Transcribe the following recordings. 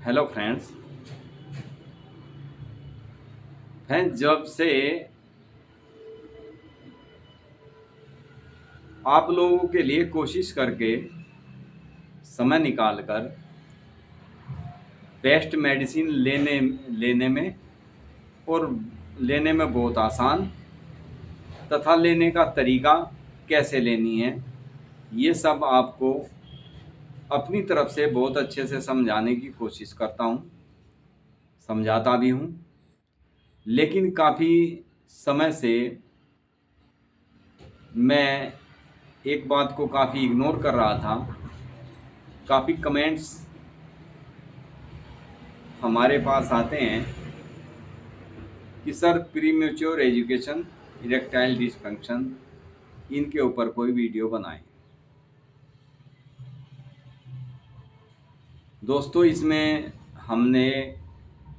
Hello friends. जब से आप लोगों के लिए कोशिश करके समय निकालकर बेस्ट मेडिसिन लेने लेने में और लेने में बहुत आसान तथा लेने का तरीका कैसे लेनी है, ये सब आपको अपनी तरफ से बहुत अच्छे से समझाने की कोशिश करता हूँ, समझाता भी हूँ। लेकिन काफ़ी समय से मैं एक बात को काफ़ी इग्नोर कर रहा था। काफ़ी कमेंट्स हमारे पास आते हैं कि sir premature education, erectile dysfunction, इनके ऊपर कोई वीडियो बनाएं। दोस्तों, इसमें हमने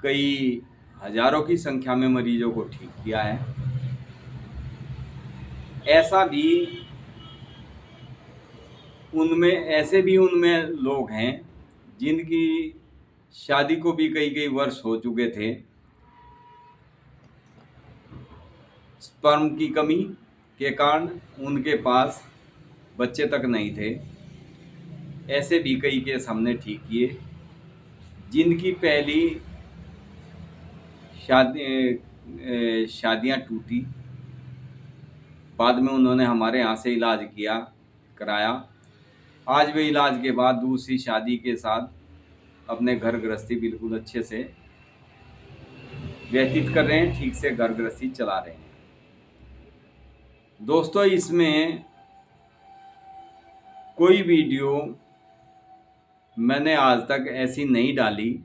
कई हजारों की संख्या में मरीजों को ठीक किया है। ऐसे भी उनमें लोग हैं जिनकी शादी को भी कई कई वर्ष हो चुके थे। स्पर्म की कमी के कारण उनके पास बच्चे तक नहीं थे। ऐसे भी कई केस हमने ठीक किए जिनकी पहली शादियां टूटी, बाद में उन्होंने हमारे यहाँ से इलाज कराया। आज वे इलाज के बाद दूसरी शादी के साथ अपने घर गृहस्थी बिल्कुल अच्छे से व्यतीत कर रहे हैं, ठीक से घर गृहस्थी चला रहे हैं। दोस्तों, इसमें कोई वीडियो मैंने आज तक ऐसी नहीं डाली,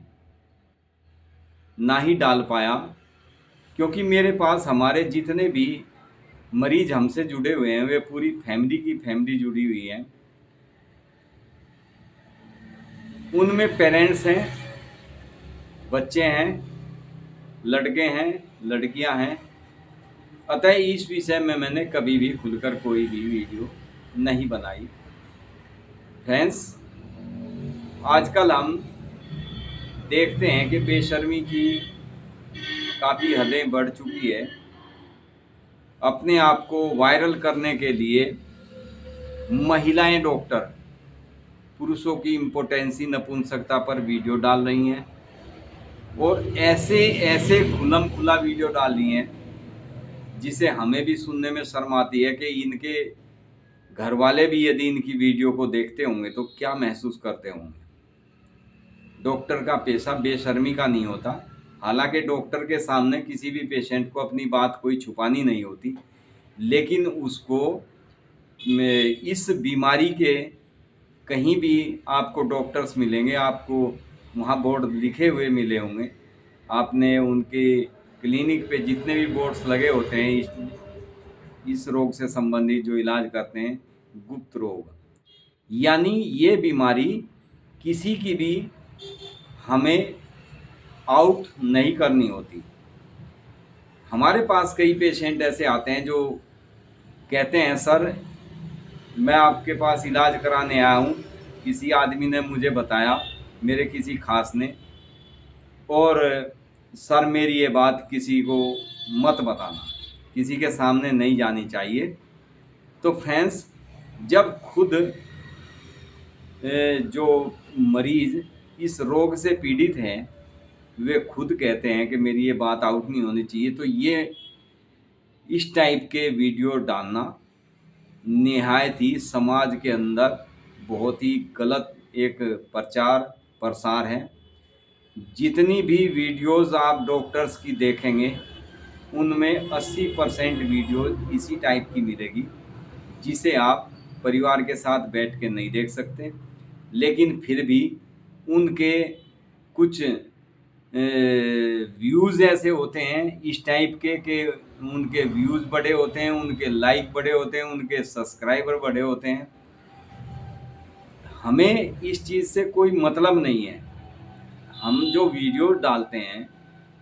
ना ही डाल पाया, क्योंकि मेरे पास हमारे जितने भी मरीज हमसे जुड़े हुए हैं वे पूरी फैमिली की फैमिली जुड़ी हुई है। उनमें पेरेंट्स हैं, बच्चे हैं, लड़के हैं, लड़कियां हैं। अतः इस विषय में मैंने कभी भी खुलकर कोई भी वीडियो नहीं बनाई। फ्रेंड्स, आजकल हम देखते हैं कि बेशर्मी की काफ़ी हदें बढ़ चुकी है। अपने आप को वायरल करने के लिए महिलाएं डॉक्टर पुरुषों की इम्पोटेंसी, नपुंसकता पर वीडियो डाल रही हैं और ऐसे ऐसे खुलम खुला वीडियो डाल रही हैं जिसे हमें भी सुनने में शर्म आती है कि इनके घर वाले भी यदि इनकी वीडियो को देखते होंगे तो क्या महसूस करते होंगे। डॉक्टर का पेशा बेशर्मी का नहीं होता। हालांकि डॉक्टर के सामने किसी भी पेशेंट को अपनी बात कोई छुपानी नहीं होती, लेकिन उसको इस बीमारी के कहीं भी आपको डॉक्टर्स मिलेंगे, आपको वहाँ बोर्ड लिखे हुए मिले होंगे। आपने उनके क्लिनिक पे जितने भी बोर्ड्स लगे होते हैं इस रोग से संबंधित जो इलाज करते हैं, गुप्त रोग, यानी ये बीमारी किसी की भी हमें आउट नहीं करनी होती। हमारे पास कई पेशेंट ऐसे आते हैं जो कहते हैं सर मैं आपके पास इलाज कराने आया हूँ, किसी आदमी ने मुझे बताया, मेरे किसी खास ने, और सर मेरी ये बात किसी को मत बताना, किसी के सामने नहीं जानी चाहिए। तो फ्रेंड्स, जब खुद जो मरीज इस रोग से पीड़ित हैं वे खुद कहते हैं कि मेरी ये बात आउट नहीं होनी चाहिए, तो ये इस टाइप के वीडियो डालना निहायत ही समाज के अंदर बहुत ही गलत एक प्रचार प्रसार है। जितनी भी वीडियोस आप डॉक्टर्स की देखेंगे उनमें 80% वीडियो इसी टाइप की मिलेगी जिसे आप परिवार के साथ बैठ के नहीं देख सकते। लेकिन फिर भी उनके कुछ व्यूज़ ऐसे होते हैं इस टाइप के उनके व्यूज़ बड़े होते हैं, उनके लाइक बड़े होते हैं, उनके सब्सक्राइबर बड़े होते हैं। हमें इस चीज़ से कोई मतलब नहीं है। हम जो वीडियो डालते हैं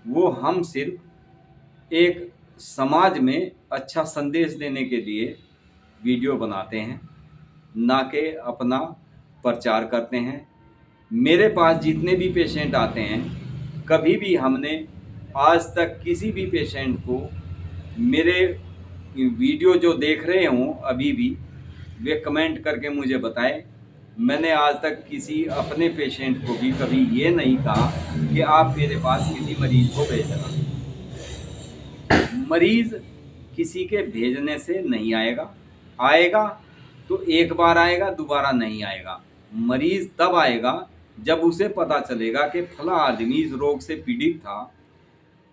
वो हम सिर्फ एक समाज में अच्छा संदेश देने के लिए वीडियो बनाते हैं, ना कि अपना प्रचार करते हैं। मेरे पास जितने भी पेशेंट आते हैं, कभी भी हमने आज तक किसी भी पेशेंट को मेरे वीडियो जो देख रहे हों अभी भी, वे कमेंट करके मुझे बताएं। मैंने आज तक किसी अपने पेशेंट को भी कभी ये नहीं कहा कि आप मेरे पास किसी मरीज को भेजना। मरीज किसी के भेजने से नहीं आएगा, आएगा तो एक बार आएगा, दोबारा नहीं आएगा। मरीज तब आएगा जब उसे पता चलेगा कि फला आदमी इस रोग से पीड़ित था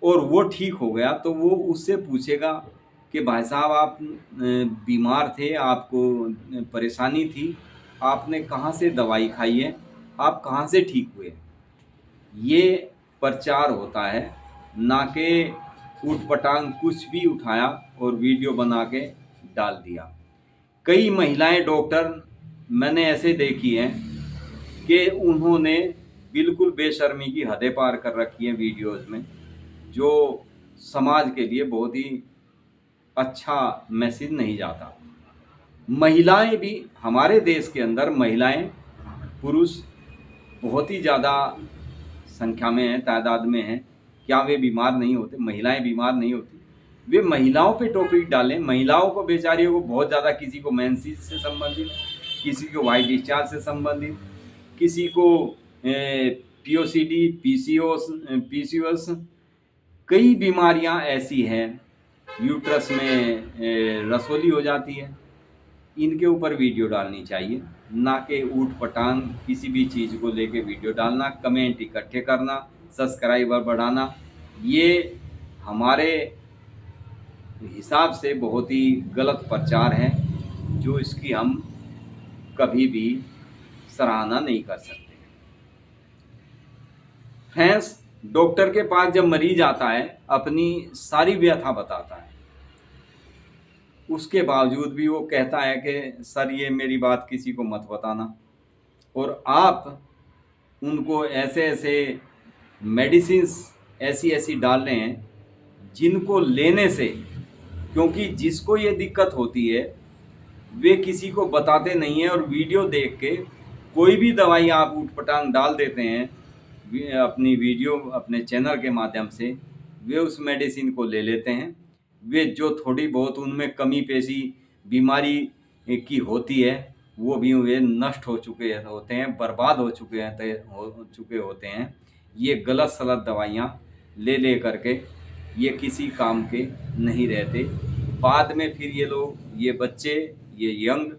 और वो ठीक हो गया, तो वो उससे पूछेगा कि भाई साहब आप बीमार थे, आपको परेशानी थी, आपने कहाँ से दवाई खाई है, आप कहाँ से ठीक हुए। ये प्रचार होता है, ना कि ऊटपटांग कुछ भी उठाया और वीडियो बना के डाल दिया। कई महिलाएं डॉक्टर मैंने ऐसे देखी हैं कि उन्होंने बिल्कुल बेशर्मी की हदें पार कर रखी हैं वीडियोज़ में, जो समाज के लिए बहुत ही अच्छा मैसेज नहीं जाता। महिलाएं भी हमारे देश के अंदर, महिलाएं पुरुष बहुत ही ज़्यादा संख्या में हैं, तादाद में हैं। क्या वे बीमार नहीं होते? महिलाएं बीमार नहीं होती। वे महिलाओं पे टॉपिक डालें, महिलाओं को बेचारियों को बहुत ज़्यादा, किसी को मेंसेस से संबंधित, किसी को वाइट डिस्चार्ज से संबंधित, किसी को पीओसीडी, पीसीओएस, कई बीमारियां ऐसी हैं, यूट्रस में रसोली हो जाती है। इनके ऊपर वीडियो डालनी चाहिए, ना कि ऊट पटांग किसी भी चीज़ को लेके वीडियो डालना, कमेंट इकट्ठे करना, सब्सक्राइबर बढ़ाना। ये हमारे हिसाब से बहुत ही गलत प्रचार है, जो इसकी हम कभी भी सराहना नहीं कर सकते। फ्रेंड्स, डॉक्टर के पास जब मरीज आता है, अपनी सारी व्यथा बताता है, उसके बावजूद भी वो कहता है कि सर ये मेरी बात किसी को मत बताना, और आप उनको ऐसे ऐसे मेडिसिन्स ऐसी ऐसी डाल रहे हैं जिनको लेने से, क्योंकि जिसको ये दिक्कत होती है वे किसी को बताते नहीं हैं, और वीडियो देख के कोई भी दवाई आप ऊटपटांग डाल देते हैं अपनी वीडियो, अपने चैनल के माध्यम से, वे उस मेडिसिन को ले लेते हैं। वे जो थोड़ी बहुत उनमें कमी पेशी बीमारी की होती है, वो भी वे नष्ट हो चुके होते हैं, बर्बाद हो चुके होते हैं। ये गलत सलत दवाइयाँ ले ले करके ये किसी काम के नहीं रहते। बाद में फिर ये लोग, ये बच्चे, ये यंग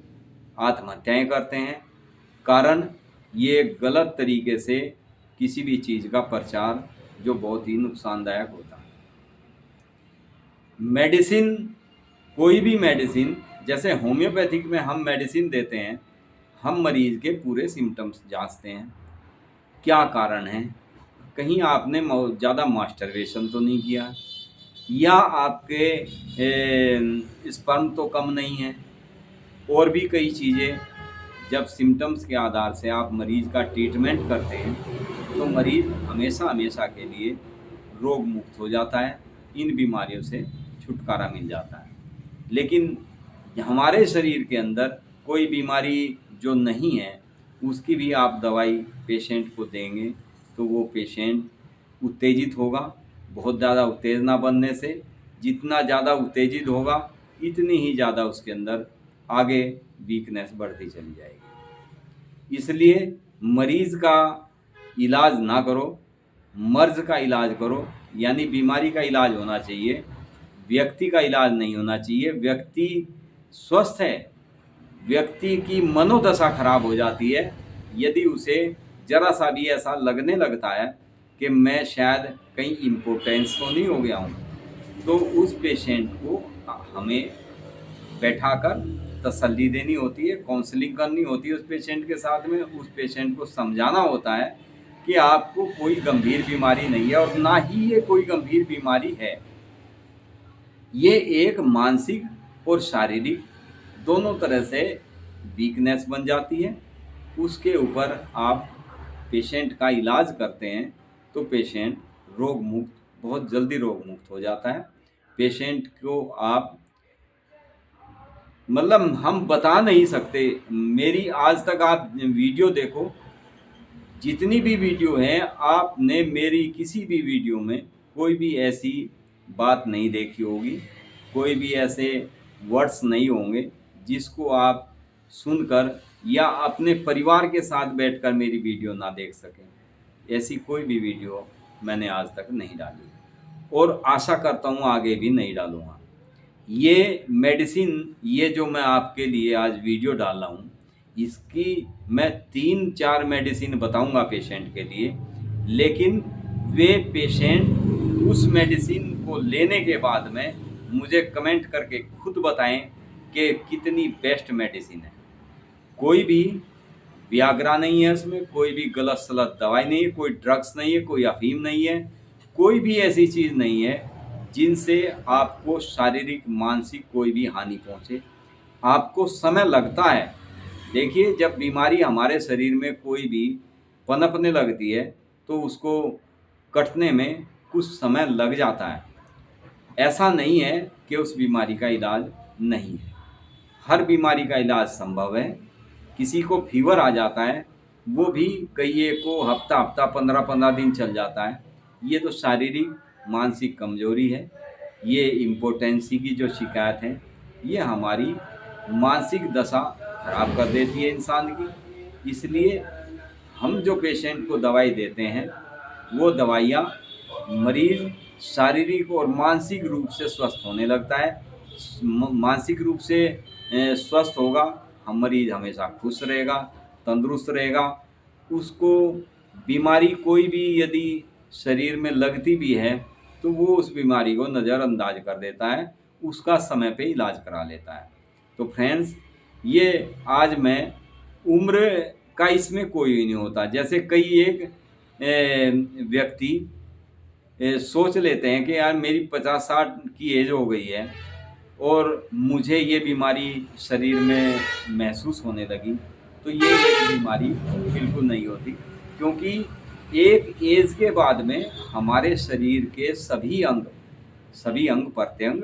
आत्महत्याएं करते हैं, कारण ये गलत तरीके से किसी भी चीज़ का प्रचार जो बहुत ही नुकसानदायक होता है। मेडिसिन, कोई भी मेडिसिन, जैसे होम्योपैथिक में हम मेडिसिन देते हैं, हम मरीज़ के पूरे सिम्टम्स जांचते हैं, क्या कारण है, कहीं आपने ज़्यादा मास्टरबेशन तो नहीं किया, या आपके स्पर्म तो कम नहीं है, और भी कई चीज़ें। जब सिम्टम्स के आधार से आप मरीज़ का ट्रीटमेंट करते हैं, तो मरीज़ हमेशा हमेशा के लिए रोग मुक्त हो जाता है, इन बीमारियों से छुटकारा मिल जाता है। लेकिन हमारे शरीर के अंदर कोई बीमारी जो नहीं है, उसकी भी आप दवाई पेशेंट को देंगे तो वो पेशेंट उत्तेजित होगा। बहुत ज़्यादा उत्तेजना बनने से, जितना ज़्यादा उत्तेजित होगा इतनी ही ज़्यादा उसके अंदर आगे वीकनेस बढ़ती चली जाएगी। इसलिए मरीज़ का इलाज ना करो, मर्ज़ का इलाज करो। यानी बीमारी का इलाज होना चाहिए, व्यक्ति का इलाज नहीं होना चाहिए। व्यक्ति स्वस्थ है, व्यक्ति की मनोदशा खराब हो जाती है यदि उसे ज़रा सा भी ऐसा लगने लगता है कि मैं शायद कहीं इम्पोर्टेंस तो नहीं हो गया हूँ, तो उस पेशेंट को हमें बैठाकर तसल्ली देनी होती है, काउंसलिंग करनी होती है उस पेशेंट के साथ में। उस पेशेंट को समझाना होता है कि आपको कोई गंभीर बीमारी नहीं है, और ना ही ये कोई गंभीर बीमारी है। ये एक मानसिक और शारीरिक दोनों तरह से वीकनेस बन जाती है। उसके ऊपर आप पेशेंट का इलाज करते हैं तो पेशेंट रोग मुक्त, बहुत जल्दी रोग मुक्त हो जाता है। पेशेंट को आप मतलब हम बता नहीं सकते। मेरी आज तक आप वीडियो देखो, जितनी भी वीडियो हैं, आपने मेरी किसी भी वीडियो में कोई भी ऐसी बात नहीं देखी होगी, कोई भी ऐसे वर्ड्स नहीं होंगे जिसको आप सुनकर या अपने परिवार के साथ बैठकर मेरी वीडियो ना देख सकें। ऐसी कोई भी वीडियो मैंने आज तक नहीं डाली और आशा करता हूँ आगे भी नहीं डालूँगा। ये मेडिसिन, ये जो मैं आपके लिए आज वीडियो डाल रहा हूँ, इसकी मैं 3-4 मेडिसिन बताऊँगा पेशेंट के लिए, लेकिन वे पेशेंट उस मेडिसिन को लेने के बाद में मुझे कमेंट करके खुद बताएं कि कितनी बेस्ट मेडिसिन है। कोई भी व्याग्रा नहीं है इसमें, कोई भी गलत सलत दवाई नहीं है, कोई ड्रग्स नहीं है, कोई अफीम नहीं है, कोई भी ऐसी चीज़ नहीं है जिनसे आपको शारीरिक मानसिक कोई भी हानि पहुँचे। आपको समय लगता है। देखिए, जब बीमारी हमारे शरीर में कोई भी पनपने लगती है तो उसको कटने में कुछ समय लग जाता है। ऐसा नहीं है कि उस बीमारी का इलाज नहीं है। हर बीमारी का इलाज संभव है। किसी को फीवर आ जाता है, वो भी कई को हफ्ता 15-15 दिन चल जाता है। ये तो शारीरिक मानसिक कमजोरी है। ये इम्पोटेंसी की जो शिकायत है, ये हमारी मानसिक दशा खराब कर देती है इंसान की। इसलिए हम जो पेशेंट को दवाई देते हैं, वो दवाइयाँ मरीज़ शारीरिक और मानसिक रूप से स्वस्थ होने लगता है। मानसिक रूप से स्वस्थ होगा, हम मरीज़ हमेशा खुश रहेगा, तंदुरुस्त रहेगा। उसको बीमारी कोई भी यदि शरीर में लगती भी है, तो वो उस बीमारी को नज़रअंदाज कर देता है, उसका समय पे इलाज करा लेता है। तो फ्रेंड्स, ये आज मैं उम्र का इसमें कोई नहीं होता। जैसे कई एक व्यक्ति सोच लेते हैं कि यार मेरी 50-60 की एज हो गई है और मुझे ये बीमारी शरीर में महसूस होने लगी, तो ये एक बीमारी बिल्कुल नहीं होती। क्योंकि एक एज के बाद में हमारे शरीर के सभी अंग प्रत्यंग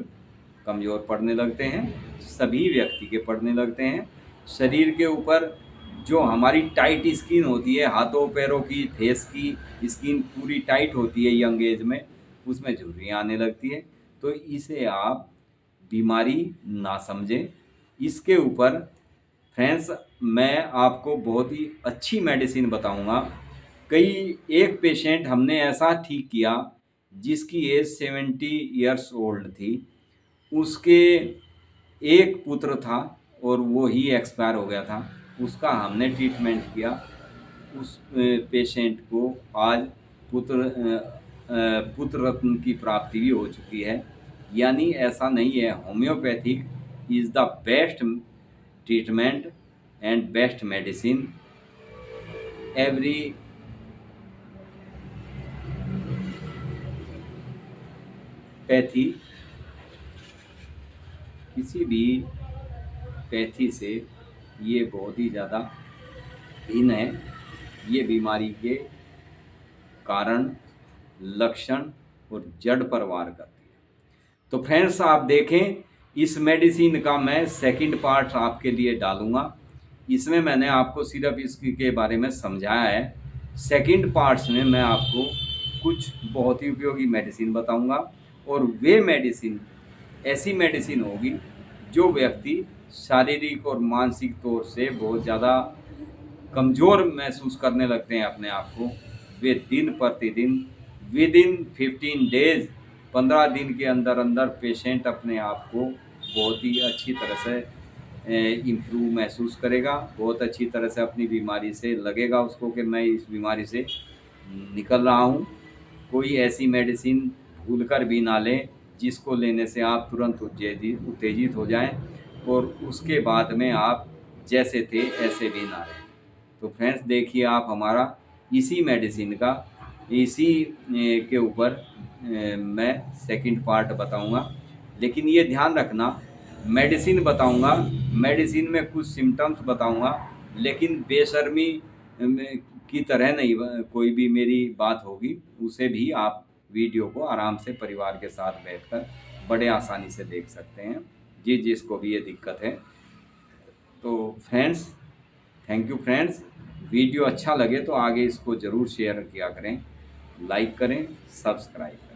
कमज़ोर पड़ने लगते हैं, सभी व्यक्ति के पड़ने लगते हैं। शरीर के ऊपर जो हमारी टाइट स्किन होती है, हाथों पैरों की, फेस की स्किन पूरी टाइट होती है यंग एज में, उसमें झुर्रियाँ आने लगती है। तो इसे आप बीमारी ना समझें। इसके ऊपर फ्रेंड्स, मैं आपको बहुत ही अच्छी मेडिसिन बताऊंगा। एक पेशेंट हमने ऐसा ठीक किया जिसकी एज 70 ईयर्स ओल्ड थी। उसके एक पुत्र था और वो ही एक्सपायर हो गया था। उसका हमने ट्रीटमेंट किया। उस पेशेंट को आज पुत्र रत्न की प्राप्ति भी हो चुकी है। यानी ऐसा नहीं है, homeopathic is the best treatment and best medicine. Every pathy, किसी भी पैथी से ये बहुत ही ज़्यादा भिन्न है। ये बीमारी के कारण, लक्षण और जड़ पर वार करती है। तो फ्रेंड्स, आप देखें, इस मेडिसिन का मैं सेकंड पार्ट आपके लिए डालूंगा। इसमें मैंने आपको सिर्फ इसके बारे में समझाया है। सेकंड पार्ट्स में मैं आपको कुछ बहुत ही उपयोगी मेडिसिन बताऊंगा और वे मेडिसिन ऐसी मेडिसिन होगी जो व्यक्ति शारीरिक और मानसिक तौर से बहुत ज़्यादा कमज़ोर महसूस करने लगते हैं अपने आप को, वे दिन प्रतिदिन विदिन 15 डेज़, 15 दिन के अंदर अंदर पेशेंट अपने आप को बहुत ही अच्छी तरह से इम्प्रूव महसूस करेगा। बहुत अच्छी तरह से अपनी बीमारी से लगेगा उसको कि मैं इस बीमारी से निकल रहा हूँ। कोई ऐसी मेडिसिन भूलकर भी ना लें जिसको लेने से आप तुरंत उत्तेजित हो जाएं और उसके बाद में आप जैसे थे ऐसे भी ना रहें। तो फ्रेंड्स, देखिए, आप हमारा इसी मेडिसिन का इसी के ऊपर मैं सेकंड पार्ट बताऊंगा। लेकिन ये ध्यान रखना, मेडिसिन बताऊंगा, मेडिसिन में कुछ सिम्टम्स बताऊंगा, लेकिन बेशर्मी की तरह नहीं कोई भी मेरी बात होगी। उसे भी आप वीडियो को आराम से परिवार के साथ बैठकर बड़े आसानी से देख सकते हैं, जिसको भी ये दिक्कत है। तो friends, thank you friends. Video अच्छा लगे तो आगे इसको ज़रूर शेयर किया करें, लाइक करें, सब्सक्राइब करें।